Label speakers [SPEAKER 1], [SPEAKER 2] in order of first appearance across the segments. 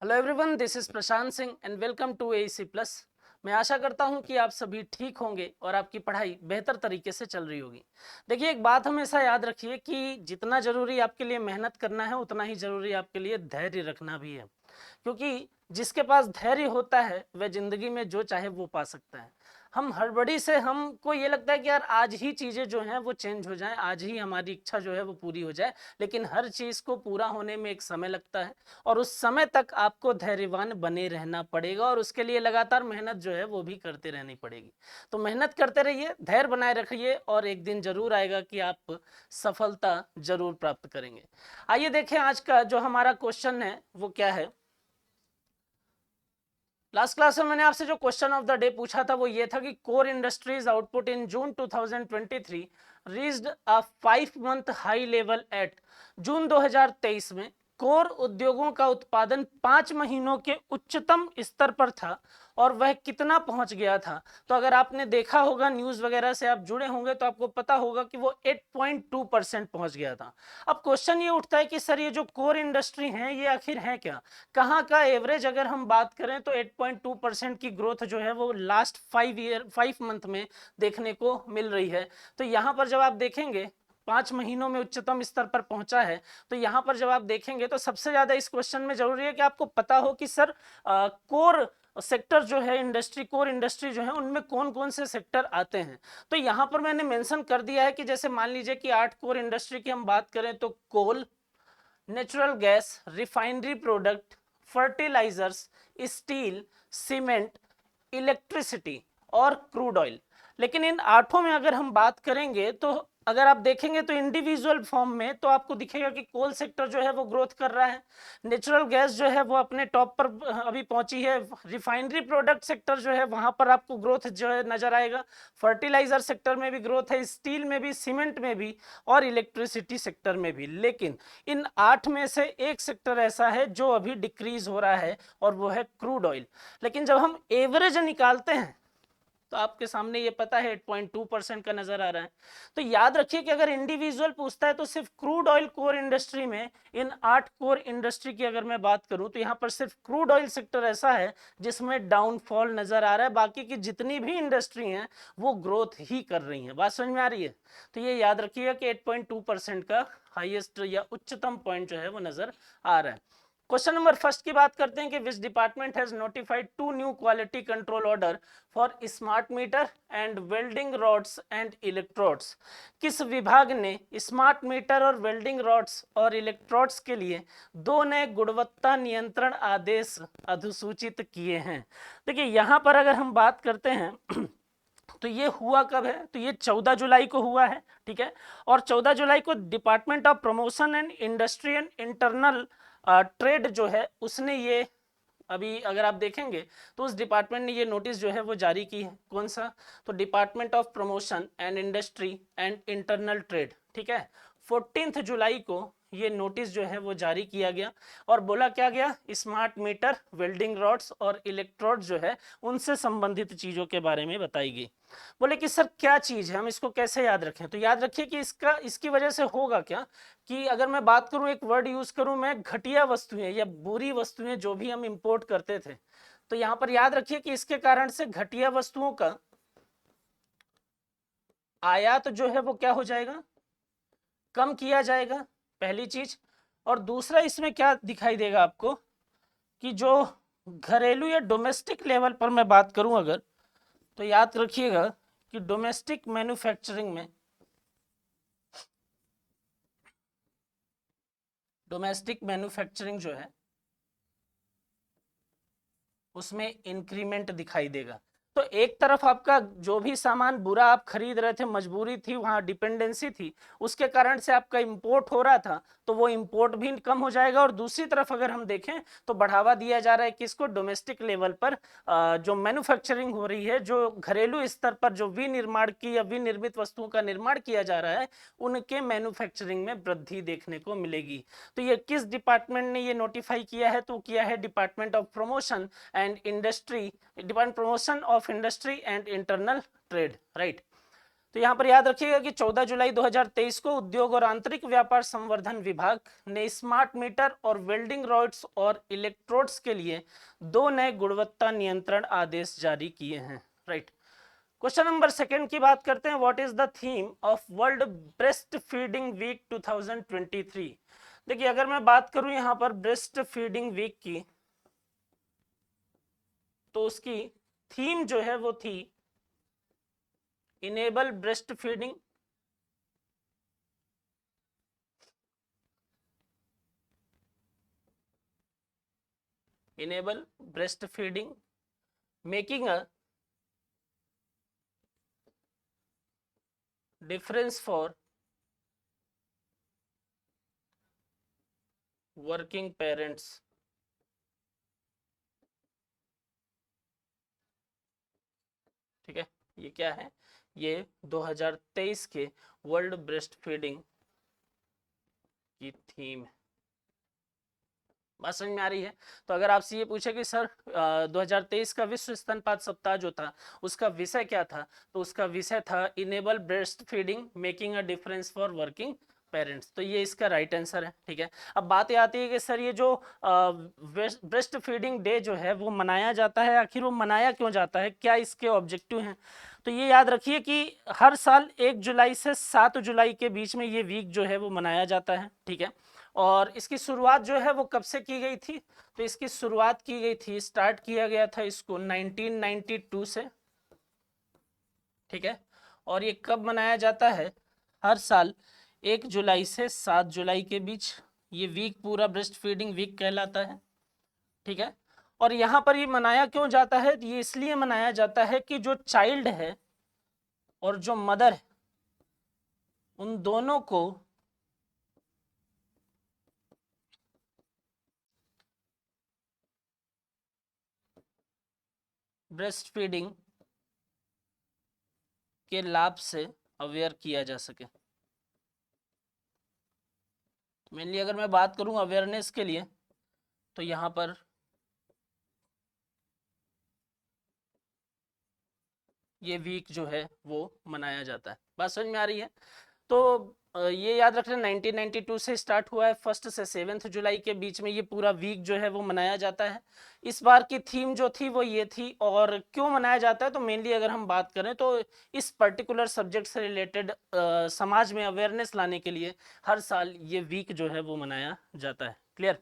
[SPEAKER 1] Hello everyone, this is Prashant Singh and welcome to AEC plus. मैं आशा करता हूं कि आप सभी ठीक होंगे और आपकी पढ़ाई बेहतर तरीके से चल रही होगी। देखिए, एक बात हमेशा याद रखिए कि जितना ज़रूरी आपके लिए मेहनत करना है उतना ही ज़रूरी आपके लिए धैर्य रखना भी है, क्योंकि जिसके पास धैर्य होता है वह ज़िंदगी में जो चाहे वो पा सकता है। हम हड़बड़ी से हमको ये लगता है कि यार आज ही चीज़ें जो हैं वो चेंज हो जाएं, आज ही हमारी इच्छा जो है वो पूरी हो जाए, लेकिन हर चीज़ को पूरा होने में एक समय लगता है और उस समय तक आपको धैर्यवान बने रहना पड़ेगा और उसके लिए लगातार मेहनत जो है वो भी करते रहनी पड़ेगी। तो मेहनत करते रहिए, धैर्य बनाए रखिए और एक दिन जरूर आएगा कि आप सफलता जरूर प्राप्त करेंगे। आइए देखें आज का जो हमारा क्वेश्चन है वो क्या है। लास्ट क्लास में मैंने आपसे जो क्वेश्चन ऑफ द डे पूछा था वो ये था कि core industries output in June 2023 reached a 5 month high level at. June 2023 में कोर उद्योगों का उत्पादन 5 महीनों के उच्चतम स्तर पर था और वह कितना पहुंच गया था। तो अगर आपने देखा होगा, न्यूज वगैरह से आप जुड़े होंगे तो आपको पता होगा कि वो 8.2% पहुंच गया था। अब क्वेश्चन ये उठता है कि सर ये जो कोर इंडस्ट्री है ये आखिर है क्या, कहाँ का एवरेज अगर हम बात करें तो 8.2% की ग्रोथ जो है वो लास्ट 5 मंथ में देखने को मिल रही है। तो यहाँ पर जब आप देखेंगे 5 महीनों में उच्चतम स्तर पर पहुंचा है, तो यहाँ पर जब आप देखेंगे तो सबसे ज्यादा इस क्वेश्चन में जरूरी है कि आपको पता हो कि सर कोर सेक्टर जो है, इंडस्ट्री, कोर इंडस्ट्री जो है उनमें कौन कौन से सेक्टर आते हैं। तो यहाँ पर मैंने मेंशन कर दिया है कि जैसे मान लीजिए कि 8 कोर इंडस्ट्री की हम बात करें तो coal, natural gas, refinery product, fertilizers, steel, cement, electricity और क्रूड ऑयल। लेकिन इन आठों में अगर हम बात करेंगे तो अगर आप देखेंगे तो इंडिविजुअल फॉर्म में तो आपको दिखेगा कि कोल सेक्टर जो है वो ग्रोथ कर रहा है, नेचुरल गैस जो है वो अपने टॉप पर अभी पहुंची है, रिफाइनरी प्रोडक्ट सेक्टर जो है वहां पर आपको ग्रोथ जो है नजर आएगा, फर्टिलाइजर सेक्टर में भी ग्रोथ है, स्टील में भी, सीमेंट में भी और इलेक्ट्रिसिटी सेक्टर में भी। लेकिन इन 8 में से एक सेक्टर ऐसा है जो अभी डिक्रीज हो रहा है और वो है क्रूड ऑयल। लेकिन जब हम एवरेज निकालते हैं तो आपके सामने ये पता है 8.2% का नजर आ रहा है। तो याद रखिए कि अगर इंडिविजुअल पूछता है तो सिर्फ क्रूड ऑयल कोर इंडस्ट्री में, इन 8 कोर इंडस्ट्री की अगर मैं बात करूं तो यहाँ पर सिर्फ क्रूड ऑयल सेक्टर ऐसा है जिसमें डाउनफॉल नजर आ रहा है, बाकी की जितनी भी इंडस्ट्री हैं वो ग्रोथ ही कर रही हैं। बात समझ में आ रही है? तो ये याद रखिएगा कि 8.2% का हाईएस्ट या उच्चतम पॉइंट जो है वो नजर आ रहा है। क्वेश्चन नंबर फर्स्ट की बात करते हैं कि which department has notified 2 new quality control order for smart meter and welding rods and electrodes. किस विभाग ने स्मार्ट मीटर और वेल्डिंग रॉड्स और इलेक्ट्रोड्स के लिए 2 नए गुणवत्ता नियंत्रण आदेश अधिसूचित किए हैं? देखिए, यहाँ पर अगर हम बात करते हैं तो ये हुआ कब है? तो ये 14 जुलाई को हुआ है, ठीक है। और 14 जुलाई को department of promotion and industry and internal trade जो है उसने ये, अभी अगर आप देखेंगे तो उस डिपार्टमेंट ने ये नोटिस जो है वो जारी की है। कौन सा? तो department of promotion and industry and internal trade, ठीक है। 14 जुलाई को ये नोटिस जो है वो जारी किया गया और बोला क्या गया, स्मार्ट मीटर, वेल्डिंग रॉड्स और इलेक्ट्रोड जो है उनसे संबंधित चीजों के बारे में बताई गई। बोले कि सर क्या चीज है, हम इसको कैसे याद रखें? तो याद रखिए कि इसकी वजह से होगा क्या कि अगर मैं बात करूं, एक वर्ड यूज करूं मैं, घटिया वस्तुएं या बुरी वस्तुएं जो भी हम इंपोर्ट करते थे, तो यहां पर याद रखिए कि इसके कारण से घटिया वस्तुओं का आयात जो है वो क्या हो जाएगा, कम किया जाएगा, पहली चीज। और दूसरा इसमें क्या दिखाई देगा आपको कि जो घरेलू या डोमेस्टिक लेवल पर मैं बात करूं अगर, तो याद रखिएगा कि डोमेस्टिक मैन्युफैक्चरिंग में, डोमेस्टिक मैन्युफैक्चरिंग जो है उसमें इंक्रीमेंट दिखाई देगा। तो एक तरफ आपका जो भी सामान बुरा आप खरीद रहे थे, मजबूरी थी, वहां डिपेंडेंसी थी, उसके कारण से आपका इंपोर्ट हो रहा था, तो वो इंपोर्ट भी कम हो जाएगा। और दूसरी तरफ अगर हम देखें तो बढ़ावा दिया जा रहा है किसको, डोमेस्टिक लेवल पर जो मैन्युफैक्चरिंग हो रही है, जो घरेलू स्तर पर जो विनिर्माण की या विनिर्मित वस्तुओं का निर्माण किया जा रहा है, उनके मैन्युफैक्चरिंग में वृद्धि देखने को मिलेगी। तो ये किस डिपार्टमेंट ने ये नोटिफाई किया है? तो किया है department of promotion and industry, department promotion of industry and internal trade, right. तो तो यहाँ पर याद रखिएगा कि 14 जुलाई 2023 को उद्योग और आंतरिक व्यापार संवर्धन विभाग ने स्मार्ट मीटर और वेल्डिंग रॉड्स और इलेक्ट्रोड्स के लिए 2 नए गुणवत्ता नियंत्रण आदेश जारी किए हैं। राइट। क्वेश्चन नंबर 2 की बात करते हैं। What is the theme of world breast feeding week 2023? देखिए, अगर मैं बात करूं यहाँ पर ब्रेस्ट फीडिंग वीक की, तो उसकी थीम जो है वो थी enable breast feeding, enable breastfeeding, making a difference for working parents। ठीक है, ये क्या है? ये 2023 के वर्ल्ड ब्रेस्ट फीडिंग की थीम है। बात समझ में आ रही है? तो अगर आपसे ये पूछे कि सर 2023 का विश्व स्तनपान सप्ताह जो था उसका विषय क्या था, तो उसका विषय था enable breast feeding making a difference for working parents. तो ये इसका राइट आंसर है। ठीक है, अब बात ये आती है कि सर ये जो ब्रेस्ट फीडिंग डे जो है वो मनाया जाता है, आखिर वो मनाया क्यों जाता है, क्या इसके ऑब्जेक्टिव हैं? तो ये याद रखिए कि हर साल 1 जुलाई से 7 जुलाई के बीच में ये वीक जो है वो मनाया जाता है। ठीक है, और इसकी शुरुआत जो है वो कब से की गई थी? तो इसकी शुरुआत की गई थी, स्टार्ट किया गया था इसको 1992 से। ठीक है, और ये कब मनाया जाता है? हर साल 1 जुलाई से 7 जुलाई के बीच। ये वीक पूरा ब्रेस्ट फीडिंग वीक कहलाता है। ठीक है, और यहाँ पर ये मनाया क्यों जाता है? ये इसलिए मनाया जाता है कि जो चाइल्ड है और जो मदर है, उन दोनों को ब्रेस्ट फीडिंग के लाभ से अवेयर किया जा सके। मेनली अगर मैं बात करूं अवेयरनेस के लिए, तो यहाँ पर ये वीक जो है वो मनाया जाता है। बात समझ में आ रही है? तो ये याद रखना 1992 से स्टार्ट हुआ है, 1 से 7 जुलाई के बीच में ये पूरा वीक जो है वो मनाया जाता है। इस बार की थीम जो थी वो ये थी, और क्यों मनाया जाता है? तो मेनली अगर हम बात करें तो इस पर्टिकुलर सब्जेक्ट से रिलेटेड समाज में अवेयरनेस लाने के लिए हर साल ये वीक जो है वो मनाया जाता है। क्लियर?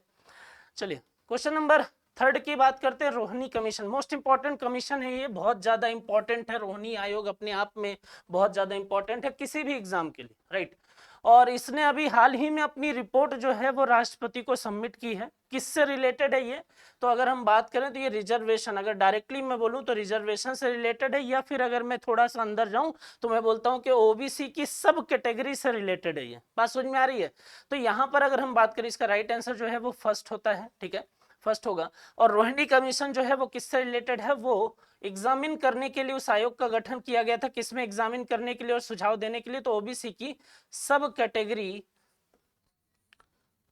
[SPEAKER 1] चलिए, क्वेश्चन नंबर 3 की बात करते हैं। Rohini commission most important commission है, ये बहुत ज्यादा इंपॉर्टेंट है। रोहिणी आयोग अपने आप में बहुत ज्यादा इंपॉर्टेंट है किसी भी एग्जाम के लिए। राइट, और इसने अभी हाल ही में अपनी रिपोर्ट जो है वो राष्ट्रपति को सबमिट की है। किससे रिलेटेड है ये? तो अगर हम बात करें तो ये रिजर्वेशन, अगर डायरेक्टली मैं बोलूं तो रिजर्वेशन से रिलेटेड है, या फिर अगर मैं थोड़ा सा अंदर जाऊं तो मैं बोलता हूं कि ओबीसी की सब कैटेगरी से रिलेटेड है। ये बात समझ में आ रही है? तो यहां पर अगर हम बात करें, इसका राइट आंसर जो है वो फर्स्ट होता है। ठीक है, फर्स्ट होगा। और रोहिणी कमीशन जो है वो किससे रिलेटेड है? वो एग्जामिन करने के लिए उस आयोग का गठन किया गया था। किसमें एग्जामिन करने के लिए और सुझाव देने के लिए? तो ओबीसी की सब कैटेगरी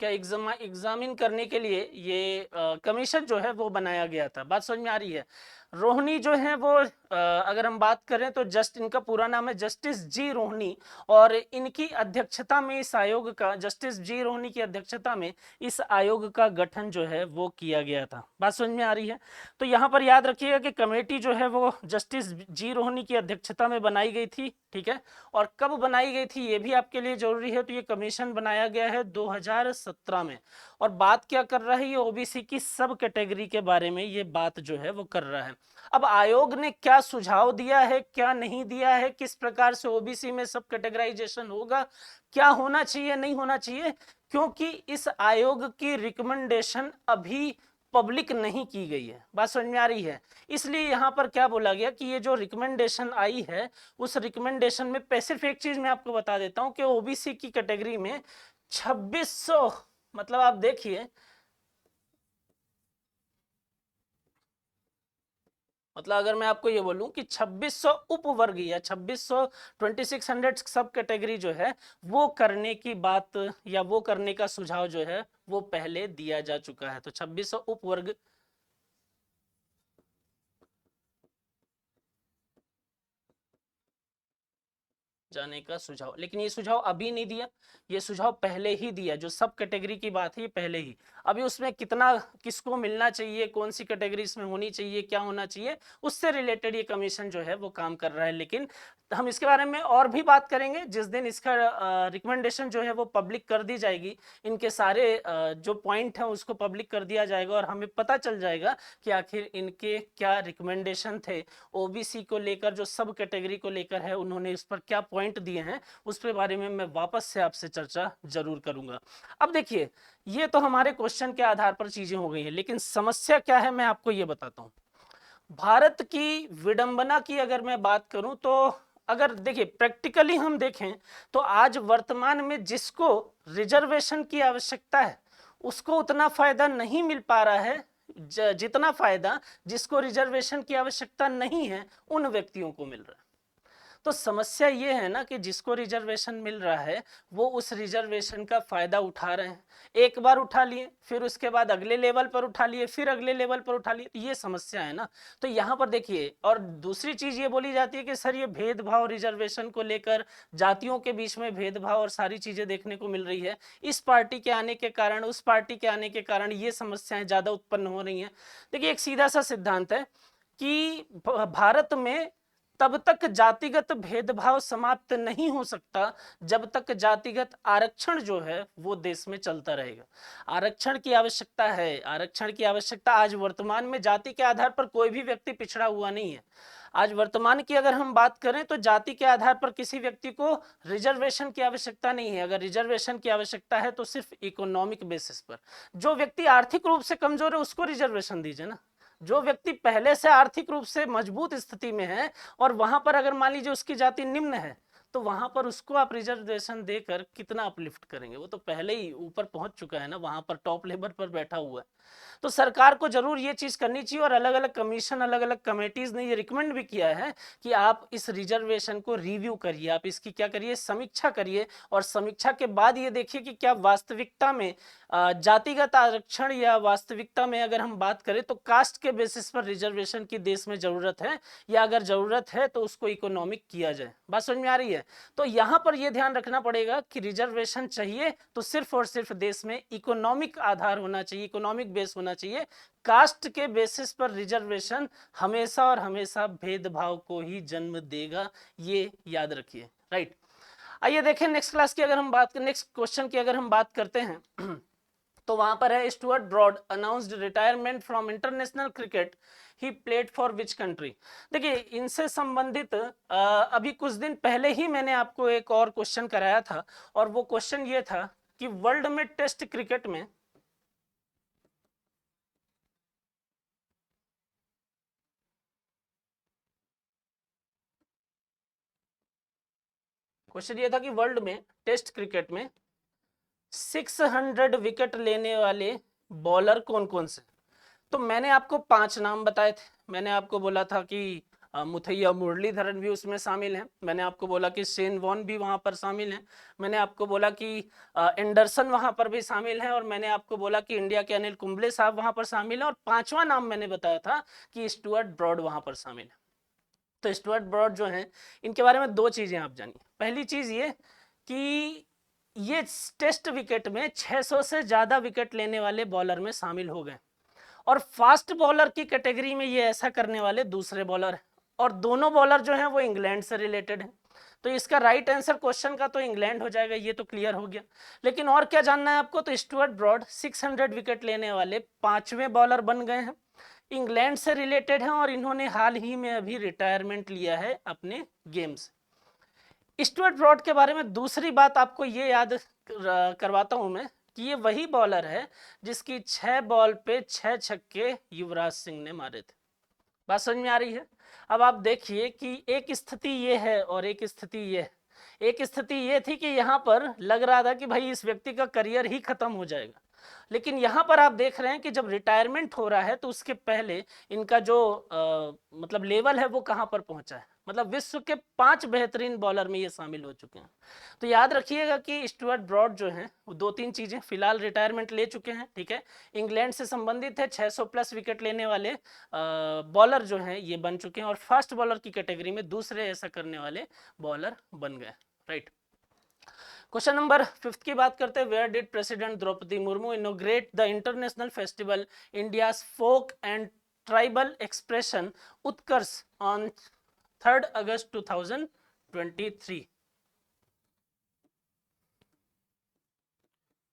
[SPEAKER 1] क्या एग्जामिन करने के लिए ये कमीशन जो है वो बनाया गया था। बात समझ में आ रही है? रोहिणी जो है वो अगर हम बात करें तो इनका पूरा नाम है जस्टिस जी रोहिणी, और इनकी अध्यक्षता में इस आयोग का, जस्टिस जी रोहिणी की अध्यक्षता में इस आयोग का गठन जो है वो किया गया था। बात समझ में आ रही है? तो यहाँ पर याद रखिएगा कि कमेटी जो है वो जस्टिस जी रोहिणी की अध्यक्षता में बनाई गई थी। ठीक है, और कब बनाई गई थी ये भी आपके लिए जरूरी है। तो ये कमीशन बनाया गया है 2017 में, और बात क्या कर रहा है? ये ओबीसी की सब कैटेगरी के बारे में ये बात जो है वो कर रहा है। अब आयोग ने क्या सुझाव दिया है, क्या नहीं दिया है, किस प्रकार से ओबीसी में सब कैटेगराइजेशन होगा, क्या होना चाहिए, नहीं होना चाहिए, क्योंकि इस आयोग की रिकमेंडेशन अभी पब्लिक नहीं की गई है। बात समझ में आ रही है? इसलिए यहां पर क्या बोला गया कि ये जो रिकमेंडेशन आई है, उस रिकमेंडेशन में सिर्फ एक चीज मैं आपको बता देता हूं कि ओबीसी की कैटेगरी में 2600, मतलब आप देखिए, मतलब अगर मैं आपको ये बोलूं कि 2600 उपवर्ग या 2600 2600 सब कैटेगरी जो है वो करने की बात या वो करने का सुझाव जो है वो पहले दिया जा चुका है। तो 2600 उपवर्ग जाने का सुझाव, लेकिन ये सुझाव अभी नहीं दिया, ये सुझाव पहले ही दिया। जो सब कैटेगरी की बात है ये पहले ही, अभी उसमें कितना किसको मिलना चाहिए, कौन सी कैटेगरी इसमें होनी चाहिए, क्या होना चाहिए, उससे रिलेटेड ये कमीशन जो है वो काम कर रहा है। लेकिन हम इसके बारे में और भी बात करेंगे जिस दिन इसका रिकमेंडेशन जो है वो पब्लिक कर दी जाएगी, इनके सारे जो पॉइंट हैं उसको पब्लिक कर दिया जाएगा और हमें पता चल जाएगा कि आखिर इनके क्या रिकमेंडेशन थे, ओबीसी को लेकर जो सब कैटेगरी को लेकर है उन्होंने इस पर क्या पॉइंट दिए हैं, उस पर बारे में मैं वापस से आपसे चर्चा जरूर करूंगा। अब देखिए, ये तो हमारे क्वेश्चन के आधार पर चीजें हो गई हैं, लेकिन समस्या क्या है मैं आपको ये बताता हूं। भारत की विडंबना की अगर मैं बात करूं तो अगर देखिए प्रैक्टिकली हम देखें तो आज वर्तमान में जिसको रिजर्वेशन की आवश्यकता है उसको उतना फायदा नहीं मिल पा रहा है जितना फायदा जिसको रिजर्वेशन की आवश्यकता नहीं है उन व्यक्तियों को मिल रहा है। तो समस्या ये है ना कि जिसको रिजर्वेशन मिल रहा है वो उस रिजर्वेशन का फायदा उठा रहे हैं, एक बार उठा लिए फिर उसके बाद अगले लेवल पर उठा लिए फिर अगले लेवल पर उठा लिए, तो ये समस्या है ना। तो यहाँ पर देखिए, और दूसरी चीज ये बोली जाती है कि सर ये भेदभाव रिजर्वेशन को लेकर, जातियों के बीच में भेदभाव और सारी चीजें देखने को मिल रही है, इस पार्टी के आने के कारण उस पार्टी के आने के कारण ये समस्याएं ज्यादा उत्पन्न हो रही हैं। देखिए एक सीधा सा सिद्धांत है कि भारत में तब तक जातिगत भेदभाव समाप्त नहीं हो सकता जब तक जातिगत आरक्षण जो है वो देश में चलता रहेगा। आरक्षण की आवश्यकता है, आरक्षण की आवश्यकता आज वर्तमान में जाति के आधार पर कोई भी व्यक्ति पिछड़ा हुआ नहीं है। आज वर्तमान की अगर हम बात करें तो जाति के आधार पर किसी व्यक्ति को रिजर्वेशन की आवश्यकता नहीं है। अगर रिजर्वेशन की आवश्यकता है तो सिर्फ इकोनॉमिक बेसिस पर, जो व्यक्ति आर्थिक रूप से कमजोर है उसको रिजर्वेशन दीजिए ना। जो व्यक्ति पहले से आर्थिक रूप से मजबूत स्थिति में है और वहां पर अगर मान लीजिए उसकी जाति निम्न है तो वहां पर उसको आप रिजर्वेशन देकर कितना अपलिफ्ट करेंगे, वो तो पहले ही ऊपर पहुंच चुका है ना, वहां पर टॉप लेवल पर बैठा हुआ है। तो सरकार को जरूर ये चीज करनी चाहिए और अलग अलग कमीशन अलग अलग कमेटीज ने ये रिकमेंड भी किया है कि आप इस रिजर्वेशन को रिव्यू करिए, आप इसकी क्या करिए, समीक्षा करिए और समीक्षा के बाद ये देखिए कि क्या वास्तविकता में जातिगत आरक्षण या वास्तविकता में अगर हम बात करें तो कास्ट के बेसिस पर रिजर्वेशन की देश में जरूरत है या अगर जरूरत है तो उसको इकोनॉमिक किया जाए। बात समझ में आ रही है? तो यहां पर यह ध्यान रखना पड़ेगा कि रिजर्वेशन चाहिए तो सिर्फ और सिर्फ देश में इकोनॉमिक आधार होना चाहिए, इकोनॉमिक बेस होना चाहिए। कास्ट के बेसिस पर रिजर्वेशन हमेशा और हमेशा भेदभाव को ही जन्म देगा, ये याद रखिए। राइट, आइए देखें नेक्स्ट क्लास की अगर हम बात करें, नेक्स्ट क्वेश्चन की अगर हम बात करते हैं तो वहां पर है Stuart Broad announced retirement from international cricket, he played for which country. देखिए इनसे संबंधित अभी कुछ दिन पहले ही मैंने आपको एक और क्वेश्चन कराया था और वो क्वेश्चन ये था कि वर्ल्ड में टेस्ट क्रिकेट में क्वेश्चन ये था कि वर्ल्ड में टेस्ट क्रिकेट में 600 विकेट लेने वाले बॉलर कौन कौन से। तो मैंने आपको 5 नाम बताए थे। मैंने आपको बोला था कि मुथैया मुरलीधरन भी उसमें शामिल हैं, मैंने आपको बोला कि शेन वॉन भी वहां पर शामिल हैं, मैंने आपको बोला कि एंडरसन वहां पर भी शामिल हैं और मैंने आपको बोला कि इंडिया के अनिल कुंबले साहब वहां पर शामिल हैं और 5वां नाम मैंने बताया था कि स्टुअर्ट ब्रॉड वहां पर शामिल है। तो स्टुअर्ट ब्रॉड जो हैं इनके बारे में 2 चीजें आप जानिए। पहली चीज ये कि ये टेस्ट विकेट में 600 से ज्यादा विकेट लेने वाले बॉलर में शामिल हो गए और फास्ट बॉलर की कैटेगरी में ये ऐसा करने वाले दूसरे बॉलर हैं और दोनों बॉलर जो हैं वो इंग्लैंड से रिलेटेड हैं। तो इसका राइट आंसर क्वेश्चन का तो इंग्लैंड हो जाएगा, ये तो क्लियर हो गया। लेकिन और क्या जानना है आपको? तो स्टुअर्ट ब्रॉड 600 विकेट लेने वाले 5वें बॉलर बन गए हैं, इंग्लैंड से रिलेटेड हैं और इन्होंने हाल ही में अभी रिटायरमेंट लिया है अपने गेम से। स्टुअर्ट ब्रॉड के बारे में दूसरी बात आपको ये याद करवाता हूं मैं कि ये वही बॉलर है जिसकी 6 बॉल पे 6 छक्के युवराज सिंह ने मारे थे। बात समझ में आ रही है? अब आप देखिए कि एक स्थिति ये है और एक स्थिति ये है। एक स्थिति ये थी कि यहाँ पर लग रहा था कि भाई इस व्यक्ति का करियर ही खत्म हो जाएगा लेकिन यहाँ पर आप देख रहे हैं कि जब रिटायरमेंट हो रहा है तो उसके पहले इनका जो मतलब लेवल है वो कहाँ पर पहुंचा है, मतलब विश्व के 5 बेहतरीन बॉलर में ये शामिल हो चुके हैं। तो याद रखिएगा कि स्टुअर्ट ब्रॉड जो हैं वो 2-3 चीजें फिलहाल रिटायरमेंट ले चुके हैं, ठीक है। इंग्लैंड से संबंधित है, 600 प्लस विकेट लेने वाले बॉलर जो हैं ये बन चुके हैं और फास्ट बॉलर की कैटेगरी में दूसरे ऐसा करने वाले बॉलर बन गए, राइट। क्वेश्चन नंबर 5 की बात करते हैं, where did president Droupadi Murmu inaugurate the international festival India's folk and tribal expression Utkarsh on 3 August 2023।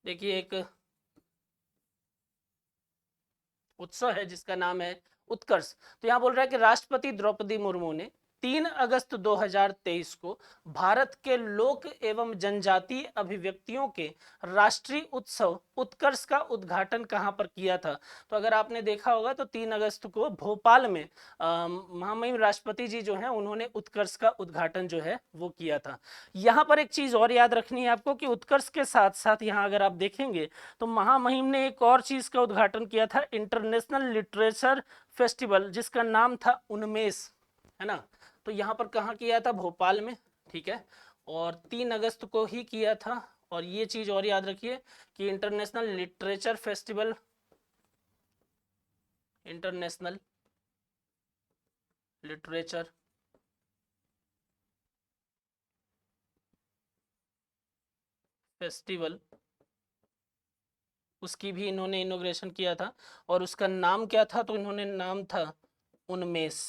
[SPEAKER 1] देखिए एक उत्सव है जिसका नाम है उत्कर्ष। तो यहां बोल रहा है कि राष्ट्रपति द्रौपदी मुर्मू ने 3 अगस्त 2023 को भारत के लोक एवं जनजातीय अभिव्यक्तियों के राष्ट्रीय उत्सव उत्कर्ष का उद्घाटन कहां पर किया था। तो अगर आपने देखा होगा तो 3 अगस्त को भोपाल में महामहिम राष्ट्रपति जी जो हैं उन्होंने उत्कर्ष का उद्घाटन जो है वो किया था। यहां पर एक चीज और याद रखनी है आपको कि उत्कर्ष के साथ साथ यहां अगर आप देखेंगे तो महामहिम ने एक और चीज का उद्घाटन किया था, इंटरनेशनल लिटरेचर फेस्टिवल, जिसका नाम था उन्मेष, है ना। तो यहाँ पर कहाँ किया था, भोपाल में, ठीक है, और 3 अगस्त को ही किया था। और ये चीज और याद रखिए कि international literature festival, international literature festival, उसकी भी इन्होंने इनोग्रेशन किया था और उसका नाम क्या था, तो इन्होंने नाम था उन्मेष।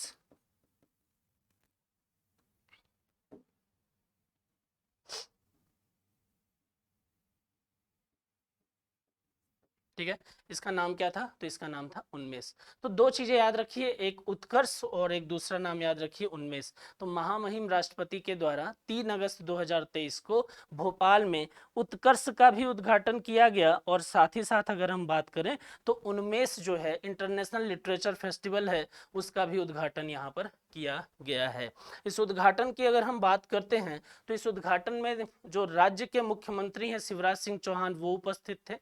[SPEAKER 1] ठीक है, इसका नाम क्या था, तो इसका नाम था उन्मेष। तो 2 चीजें याद रखिए, एक उत्कर्ष और एक दूसरा नाम याद रखिए उन्मेष। तो महामहिम राष्ट्रपति के द्वारा 3 अगस्त 2023 को भोपाल में उत्कर्ष का भी उद्घाटन किया गया और साथ ही साथ अगर हम बात करें तो उन्मेष जो है इंटरनेशनल लिटरेचर फेस्टिवल है उसका भी उद्घाटन यहाँ पर किया गया है। इस उद्घाटन की अगर हम बात करते हैं तो इस उद्घाटन में जो राज्य के मुख्यमंत्री हैं शिवराज सिंह चौहान वो उपस्थित थे।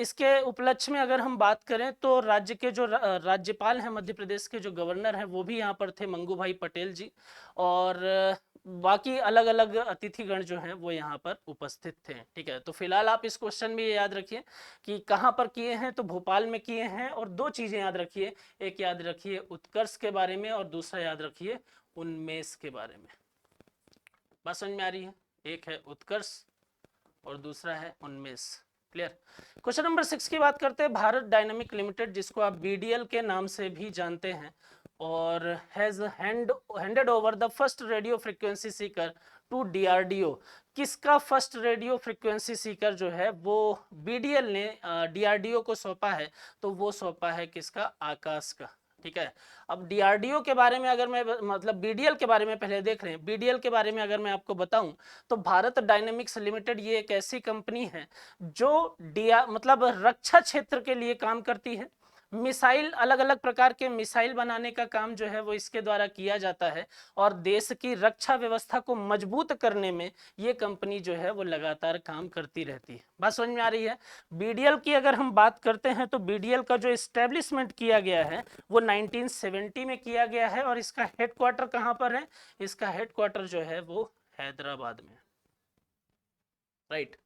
[SPEAKER 1] इसके उपलक्ष्य में अगर हम बात करें तो राज्य के जो राज्यपाल हैं, मध्य प्रदेश के जो गवर्नर हैं वो भी यहाँ पर थे, मंगू भाई पटेल जी, और बाकी अलग अलग अतिथिगण जो हैं वो यहाँ पर उपस्थित थे। ठीक है, तो फिलहाल आप इस क्वेश्चन में ये याद रखिए कि कहाँ पर किए हैं, तो भोपाल में किए हैं। और 2 चीजें याद रखिए, एक याद रखिए उत्कर्ष के बारे में और दूसरा याद रखिए उन्मेष के बारे में। बात समझ में आ रही है, एक है उत्कर्ष और दूसरा है उन्मेष। क्लियर। क्वेश्चन नंबर 6 की बात करते हैं, भारत डायनामिक लिमिटेड जिसको आप बीडीएल के नाम से भी जानते हैं और has handed over the first radio frequency seeker to DRDO. किसका फर्स्ट रेडियो फ्रीक्वेंसी सीकर जो है वो बीडीएल ने डीआरडीओ को सौंपा है, तो वो सौंपा है किसका, आकाश का। ठीक है, अब डीआरडीओ के बारे में अगर मैं मतलब बीडीएल के बारे में पहले देख रहे हैं, बीडीएल के बारे में अगर मैं आपको बताऊं तो भारत डायनेमिक्स लिमिटेड ये एक ऐसी कंपनी है जो मतलब रक्षा क्षेत्र के लिए काम करती है। मिसाइल, अलग अलग प्रकार के मिसाइल बनाने का काम जो है वो इसके द्वारा किया जाता है और देश की रक्षा व्यवस्था को मजबूत करने में ये कंपनी जो है वो लगातार काम करती रहती है। बात समझ में आ रही है। बीडीएल की अगर हम बात करते हैं तो बीडीएल का जो एस्टेब्लिशमेंट किया गया है वो 1970 में किया गया है और इसका हेडक्वार्टर कहां पर है, इसका हेडक्वार्टर जो है वो हैदराबाद में, राइट।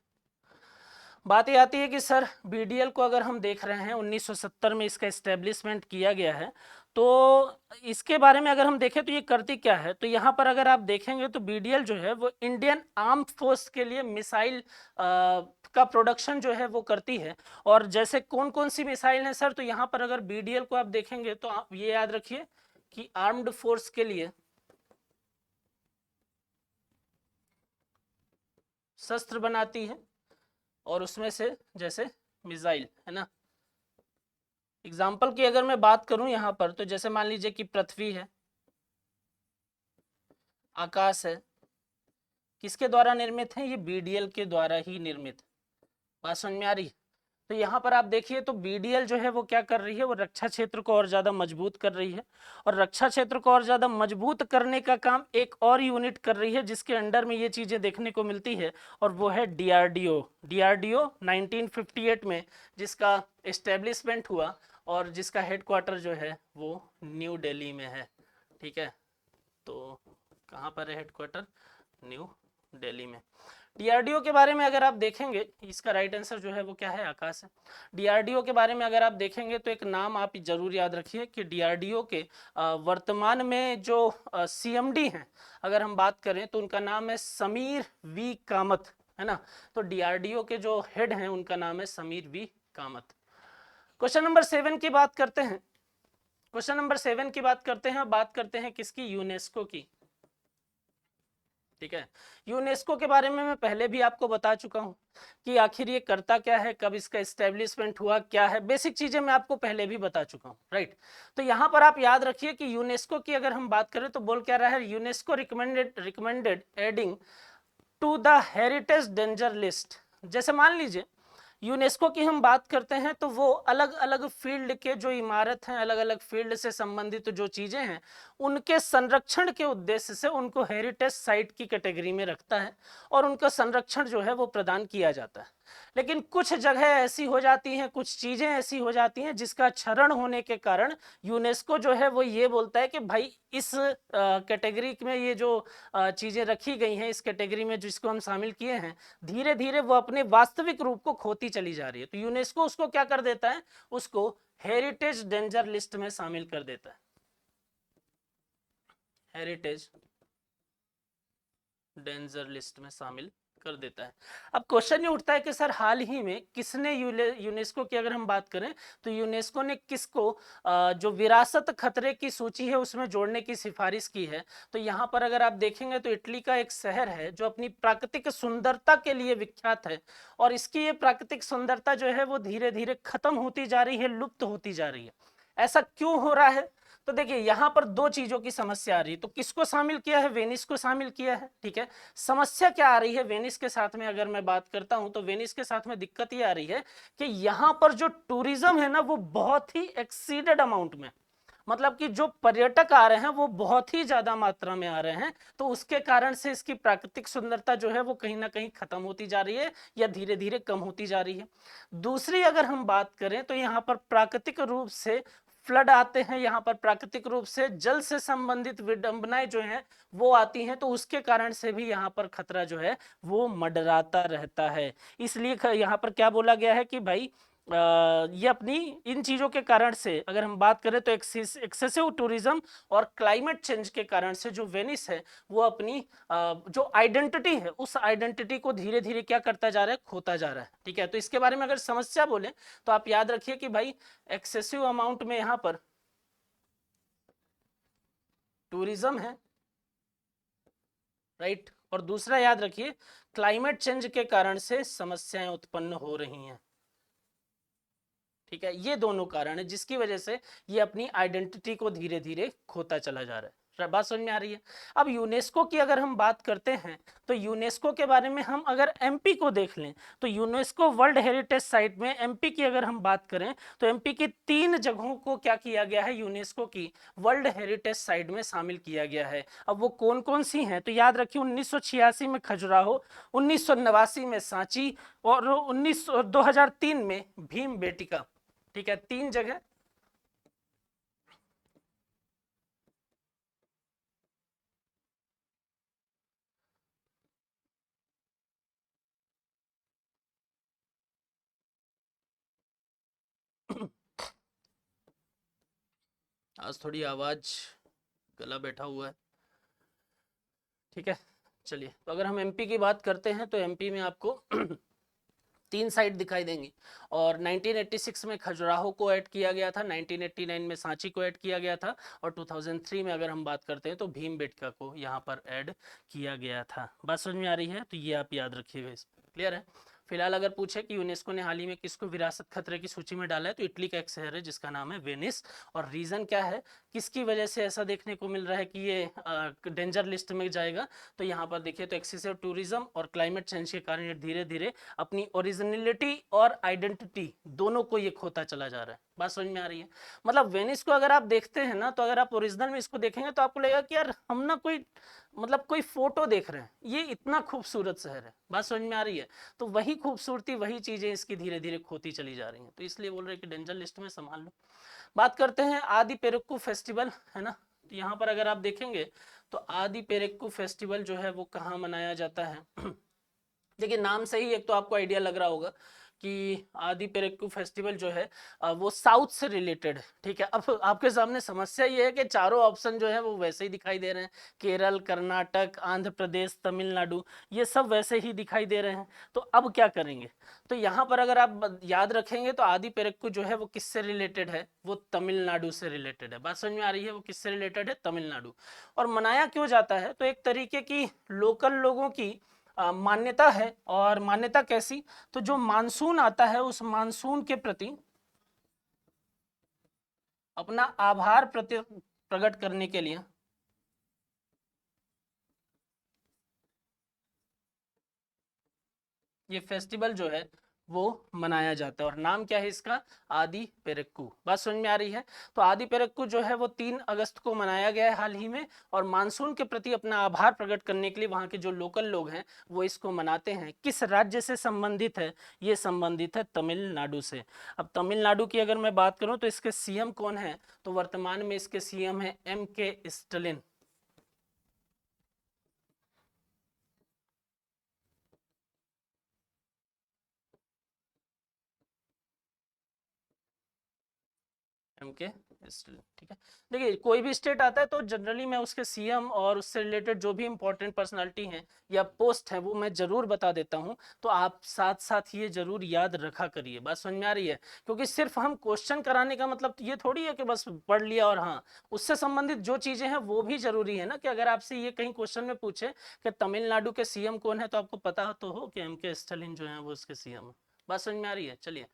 [SPEAKER 1] बात ये आती है कि सर बीडीएल को अगर हम देख रहे हैं 1970 में इसका एस्टेब्लिशमेंट किया गया है, तो इसके बारे में अगर हम देखें तो ये करती क्या है, तो यहाँ पर अगर आप देखेंगे तो बीडीएल जो है वो इंडियन आर्म फोर्स के लिए मिसाइल का प्रोडक्शन जो है वो करती है। और जैसे कौन कौन सी मिसाइल है सर, तो यहाँ पर अगर बीडीएल को आप देखेंगे तो आप ये याद रखिए कि आर्म्ड फोर्स के लिए शस्त्र बनाती है और उसमें से जैसे मिसाइल, है ना। एग्जाम्पल की अगर मैं बात करूं यहां पर, तो जैसे मान लीजिए कि पृथ्वी है, आकाश है, किसके द्वारा निर्मित है, ये बीडीएल के द्वारा ही निर्मित। बात समझ में आ रही है। तो यहाँ पर आप देखिए तो बीडीएल जो है वो क्या कर रही है, वो रक्षा क्षेत्र को और ज्यादा मजबूत कर रही है, और रक्षा क्षेत्र को और ज्यादा मजबूत करने का काम एक और यूनिट कर रही है जिसके अंडर में ये चीजें देखने को मिलती है, और वो है डीआरडीओ। डीआरडीओ 1958 में जिसका एस्टेब्लिशमेंट हुआ और जिसका हेडक्वार्टर जो है वो न्यू दिल्ली में है। ठीक है, तो कहाँ पर है हेडक्वार्टर? न्यू दिल्ली में। डीआरडीओ के बारे में अगर आप देखेंगे, इसका राइट आंसर जो है वो क्या है? आकाश है। डीआरडीओ के बारे में अगर आप देखेंगे तो एक नाम आप जरूर याद रखिए कि डीआरडीओ के वर्तमान में जो सीएमडी हैं, अगर हम बात करें तो उनका नाम है समीर वी कामत, है ना। तो डीआरडीओ के जो हेड हैं उनका नाम है Sameer V Kamat. Question number 7 की बात करते हैं। क्वेश्चन नंबर 7 की बात करते हैं, बात करते हैं किसकी? यूनेस्को की। ठीक है, यूनेस्को के बारे में मैं पहले भी आपको बता चुका हूं कि आखिर ये करता क्या है, कब इसका एस्टेब्लिशमेंट हुआ, क्या है, बेसिक चीजें मैं आपको पहले भी बता चुका हूं, राइट। तो यहां पर आप याद रखिए कि यूनेस्को की अगर हम बात करें तो बोल क्या रहा है? UNESCO recommended adding to the heritage danger list. जैसे मान लीजिए यूनेस्को की हम बात करते हैं तो वो अलग अलग फील्ड के जो इमारत हैं, अलग अलग फील्ड से संबंधित जो चीजें हैं, उनके संरक्षण के उद्देश्य से उनको हेरिटेज साइट की कैटेगरी में रखता है और उनका संरक्षण जो है वो प्रदान किया जाता है। लेकिन कुछ जगह ऐसी हो जाती हैं, कुछ चीजें ऐसी हो जाती हैं जिसका क्षरण होने के कारण यूनेस्को जो है वो ये बोलता है कि भाई इस कैटेगरी में ये जो चीजें रखी गई हैं, इस कैटेगरी में जिसको हम शामिल किए हैं, धीरे धीरे वो अपने वास्तविक रूप को खोती चली जा रही है। तो यूनेस्को उसको क्या कर देता है? उसको हेरिटेज डेंजर लिस्ट में शामिल कर देता है। हेरिटेज डेंजर लिस्ट में शामिल कर देता है। अब क्वेश्चन ये उठता है कि सर हाल ही में किसने यूनेस्को की अगर हम बात करें तो यूनेस्को ने किसको जो विरासत खतरे की सूची है उसमें जोड़ने की सिफारिश की है? तो यहाँ पर अगर आप देखेंगे तो इटली का एक शहर है जो अपनी प्राकृतिक सुंदरता के लिए विख्यात है, और इसकी ये प्राकृतिक सुंदरता जो है वो धीरे धीरे खत्म होती जा रही है, लुप्त होती जा रही है। ऐसा क्यों हो रहा है? तो देखिए यहाँ पर दो चीजों की समस्या आ रही है। तो किसको शामिल किया है? वेनिस को शामिल किया है। ठीक है, समस्या क्या आ रही है वेनिस के साथ में? अगर मैं बात करता हूं तो वेनिस के साथ में दिक्कत ये आ रही है कि यहाँ पर जो टूरिज्म है ना वो बहुत ही एक्सीडेड अमाउंट में, मतलब कि जो पर्यटक आ रहे हैं वो बहुत ही ज्यादा मात्रा में आ रहे हैं, तो उसके कारण से इसकी प्राकृतिक सुंदरता जो है वो कहीं ना कहीं खत्म होती जा रही है या धीरे धीरे कम होती जा रही है। दूसरी अगर हम बात करें तो यहाँ पर प्राकृतिक रूप से फ्लड आते हैं, यहाँ पर प्राकृतिक रूप से जल से संबंधित विडंबनाएं जो हैं वो आती हैं, तो उसके कारण से भी यहाँ पर खतरा जो है वो मंडराता रहता है। इसलिए यहाँ पर क्या बोला गया है कि भाई ये अपनी इन चीजों के कारण से अगर हम बात करें तो एक्सेसिव टूरिज्म और क्लाइमेट चेंज के कारण से जो वेनिस है वो अपनी जो आइडेंटिटी है उस आइडेंटिटी को धीरे धीरे क्या करता जा रहा है? खोता जा रहा है। ठीक है, तो इसके बारे में अगर समस्या बोले तो आप याद रखिए कि भाई एक्सेसिव अमाउंट में यहां पर टूरिज्म है, राइट, और दूसरा याद रखिए क्लाइमेट चेंज के कारण से समस्याएं उत्पन्न हो रही हैं। ठीक है, ये दोनों कारण है जिसकी वजह से ये अपनी आइडेंटिटी को धीरे धीरे खोता चला जा रहा है। बात समझ में आ रही है? अब यूनेस्को की अगर हम बात करते हैं तो यूनेस्को के बारे में हम अगर एमपी को देख लें तो यूनेस्को वर्ल्ड हेरिटेज साइट में एमपी की अगर हम बात करें तो एमपी की 3 जगहों को क्या किया गया है? यूनेस्को की वर्ल्ड हेरिटेज साइट में शामिल किया गया है। अब वो कौन कौन सी हैं? तो याद रखिए 1986 में खजुराहो, 1989 में सांची और 2003 में भीम बेटिका। ठीक है, 3 जगह। आज थोड़ी आवाज गला बैठा हुआ है। ठीक है, चलिए, तो अगर हम एमपी की बात करते हैं तो एमपी में आपको 3 साइट दिखाई देंगी, और 1986 में खजुराहो को ऐड किया गया था, 1989 में सांची को ऐड किया गया था, और 2003 में अगर हम बात करते हैं तो भीमबेटका को यहाँ पर ऐड किया गया था। बात समझ में आ रही है? तो ये आप याद रखिएगा, इस क्लियर है। फिलहाल अगर पूछे कि यूनेस्को ने हाल ही में किसको विरासत खतरे की सूची में डाला है, तो इटली का एक शहर है जिसका नाम है वेनिस। और रीजन क्या है, किसकी वजह से ऐसा देखने को मिल रहा है कि ये डेंजर लिस्ट में जाएगा, तो यहाँ पर देखिए तो एक्सेसिव टूरिज्म और क्लाइमेट चेंज के कारण ये धीरे धीरे अपनी ओरिजिनलिटी और आइडेंटिटी दोनों को ये खोता चला जा रहा है। बात समझ में आ रही है? मतलब वेनिस को अगर आप देखते हैं ना, तो अगर आप ओरिजिनल में इसको देखेंगे तो आपको लगेगा कि यार हम ना कोई मतलब कोई फोटो देख रहे हैं, ये इतना खूबसूरत शहर है। बात समझ में आ रही है? तो वही खूबसूरती, वही चीजें इसकी धीरे धीरे खोती चली जा रही हैं, तो इसलिए बोल रहे हैं कि डेंजर लिस्ट में संभाल लो। बात करते हैं आदि पेरुक्कू फेस्टिवल, है ना। तो यहाँ पर अगर आप देखेंगे तो आदि पेरुक्कू फेस्टिवल जो है वो कहाँ मनाया जाता है देखिए नाम से ही एक तो आपको आइडिया लग रहा होगा कि आदि पेरुक्कू फेस्टिवल जो है वो साउथ से रिलेटेड है, ठीक है। अब आपके सामने समस्या ये है कि चारों ऑप्शन जो है वो वैसे ही दिखाई दे रहे हैं, केरल, कर्नाटक, आंध्र प्रदेश, तमिलनाडु, ये सब वैसे ही दिखाई दे रहे हैं। तो अब क्या करेंगे, तो यहाँ पर अगर आप याद रखेंगे तो आदि पेरुक्कू जो है वो किससे रिलेटेड है, वो तमिलनाडु से रिलेटेड है। बात समझ में आ रही है? वो किससे रिलेटेड है, तमिलनाडु। और मनाया क्यों जाता है, तो एक तरीके की लोकल लोगों की मान्यता है। और मान्यता कैसी, तो जो मानसून आता है उस मानसून के प्रति अपना आभार प्रकट करने के लिए ये फेस्टिवल जो है वो मनाया जाता है। और नाम क्या है इसका, आदि पेरुक्कू। बात समझ में आ रही है? तो आदि पेरुक्कू जो है वो 3 अगस्त को मनाया गया है हाल ही में। और मानसून के प्रति अपना आभार प्रकट करने के लिए वहाँ के जो लोकल लोग हैं वो इसको मनाते हैं। किस राज्य से संबंधित है, ये संबंधित है तमिलनाडु से। अब तमिलनाडु की अगर मैं बात करूँ तो इसके सीएम कौन है, तो वर्तमान में इसके सीएम है MK स्टालिन। MK स्टालिन, ठीक है। देखिए कोई भी स्टेट आता है तो जनरली मैं उसके सीएम और उससे रिलेटेड जो भी इंपॉर्टेंट पर्सनालिटी हैं या पोस्ट है वो मैं जरूर बता देता हूं। तो आप साथ साथ ये जरूर याद रखा करिए। बात समझ में आ रही है? क्योंकि सिर्फ हम क्वेश्चन कराने का मतलब ये थोड़ी है कि बस पढ़ लिया और हाँ, उससे संबंधित जो चीजें हैं वो भी जरूरी है ना। कि अगर आपसे ये कहीं क्वेश्चन में पूछे कि तमिलनाडु के सीएम कौन है, तो आपको पता तो हो कि MK स्टालिन जो है वो उसके सीएम है। बात समझ में आ रही है? चलिए,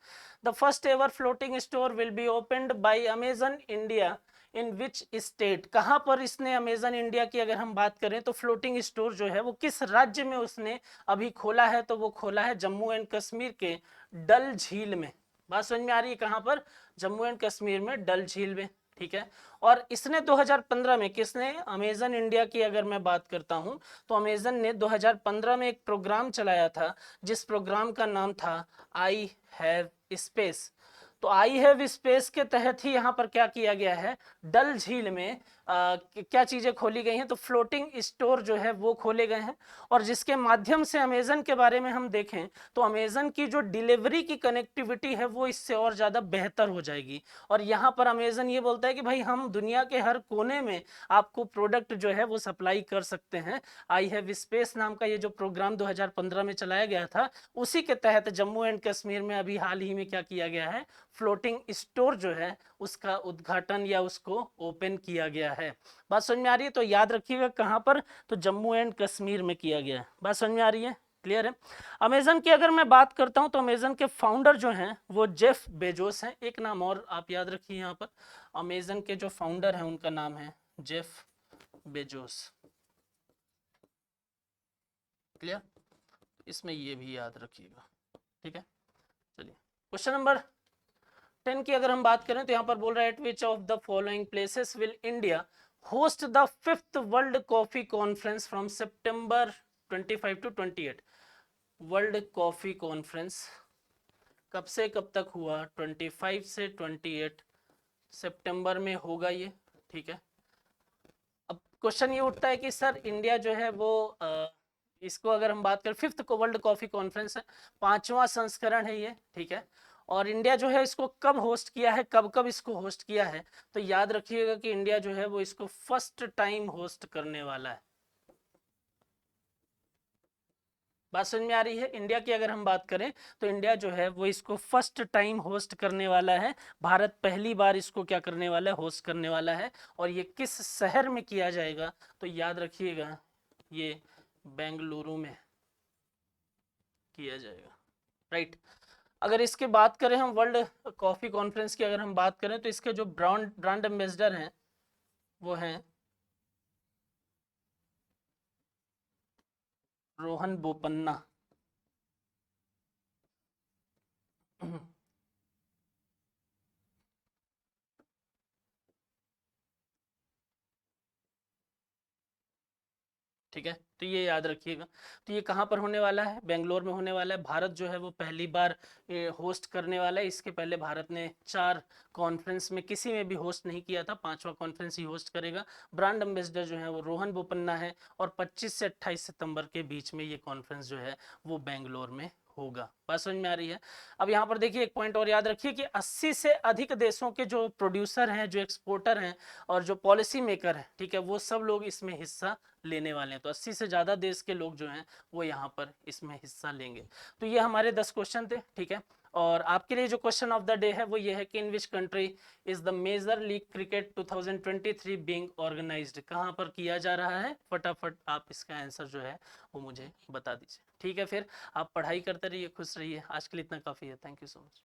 [SPEAKER 1] the first ever floating store will be opened by Amazon India in which state. कहां पर इसने अमेजन इंडिया की अगर हम बात करें तो फ्लोटिंग स्टोर जो है वो किस राज्य में उसने अभी खोला है, तो वो खोला है जम्मू एंड कश्मीर के डल झील में। बात समझ में आ रही है? कहां पर, जम्मू एंड कश्मीर में डल झील में, ठीक है। और इसने 2015 में, किसने, अमेजन इंडिया की अगर मैं बात करता हूं तो अमेजन ने 2015 में एक प्रोग्राम चलाया था जिस प्रोग्राम का नाम था आई हैव स्पेस। तो आई हैव स्पेस के तहत ही यहाँ पर क्या किया गया है, डल झील में क्या चीजें खोली गई हैं, तो फ्लोटिंग स्टोर जो है वो खोले गए हैं। और जिसके माध्यम से अमेजन के बारे में हम देखें तो अमेजन की जो डिलीवरी की कनेक्टिविटी है वो इससे और ज्यादा बेहतर हो जाएगी। और यहाँ पर अमेजन ये बोलता है कि भाई हम दुनिया के हर कोने में आपको प्रोडक्ट जो है वो सप्लाई कर सकते हैं। आई हैव स्पेस नाम का ये जो प्रोग्राम 2015 में चलाया गया था, उसी के तहत जम्मू एंड कश्मीर में अभी हाल ही में क्या किया गया है, फ्लोटिंग स्टोर जो है उसका उद्घाटन या उसको ओपन किया गया है। बात समझ में आ रही है? तो याद रखिएगा कहां पर, तो जम्मू एंड कश्मीर में किया गया है। बात समझ में आ रही है? क्लियर है? अमेजन की अगर मैं बात करता हूं तो अमेजन के फाउंडर जो हैं वो जेफ बेजोस हैं। एक नाम और आप याद रखिए यहाँ पर, अमेजन के जो फाउंडर हैं उनका नाम है जेफ बेजोस। क्लियर? इसमें ये भी याद रखिएगा, ठीक है। चलिए, क्वेश्चन नंबर 10 की अगर हम बात करें तो यहाँ पर बोल रहा है, eight which of the following places will India host the 5th world coffee conference from September 25 to 28। World coffee conference कब से कब तक हुआ, 25 से 28 सितंबर में होगा ये, ठीक है। अब क्वेश्चन ये उठता है कि सर इंडिया जो है वो इसको अगर हम बात करें, 5th को वर्ल्ड कॉफी कॉन्फ्रेंस है, 5वां संस्करण है ये, ठीक है। और इंडिया जो है इसको कब होस्ट किया है, कब कब इसको होस्ट किया है, तो याद रखिएगा कि इंडिया जो है वो इसको फर्स्ट टाइम होस्ट करने वाला है। बात समझ में आ रही है? इंडिया की अगर हम बात करें तो इंडिया जो है वो इसको फर्स्ट टाइम होस्ट करने वाला है। भारत पहली बार इसको क्या करने वाला है, होस्ट करने वाला है। और ये किस शहर में किया जाएगा, तो याद रखिएगा ये बेंगलुरु में किया जाएगा। राइट। अगर इसके बात करें हम वर्ल्ड कॉफी कॉन्फ्रेंस की अगर हम बात करें तो इसके जो ब्रांड एम्बेसडर हैं वो हैं रोहन बोपन्ना। ठीक है, तो ये याद रखिएगा। तो ये कहाँ पर होने वाला है, बेंगलोर में होने वाला है। भारत जो है वो पहली बार होस्ट करने वाला है। इसके पहले भारत ने 4 कॉन्फ्रेंस में किसी में भी होस्ट नहीं किया था, 5वां कॉन्फ्रेंस ही होस्ट करेगा। ब्रांड एम्बेसडर जो है वो रोहन बोपन्ना है और 25 से 28 सितंबर के बीच में ये कॉन्फ्रेंस जो है वो बेंगलोर में होगा। बात समझ में आ रही है। अब यहाँ पर देखिए एक पॉइंट और याद रखिए कि 80 से अधिक देशों के जो प्रोड्यूसर हैं, जो एक्सपोर्टर हैं और जो पॉलिसी मेकर हैं, ठीक है, वो सब लोग इसमें हिस्सा लेने वाले हैं। तो 80 से ज़्यादा देश के लोग जो हैं वो यहाँ पर इसमें हिस्सा लेंगे। तो ये हमारे 10 क्वेश्चन थे, ठीक है। और आपके लिए जो क्वेश्चन ऑफ द डे है वो ये है कि in which country is the major league cricket 2023 being organized, कहाँ पर किया जा रहा है। फटाफट आप इसका आंसर जो है वो मुझे बता दीजिए। ठीक है, फिर आप पढ़ाई करते रहिए, खुश रहिए। आज के लिए इतना काफ़ी है। Thank you so much.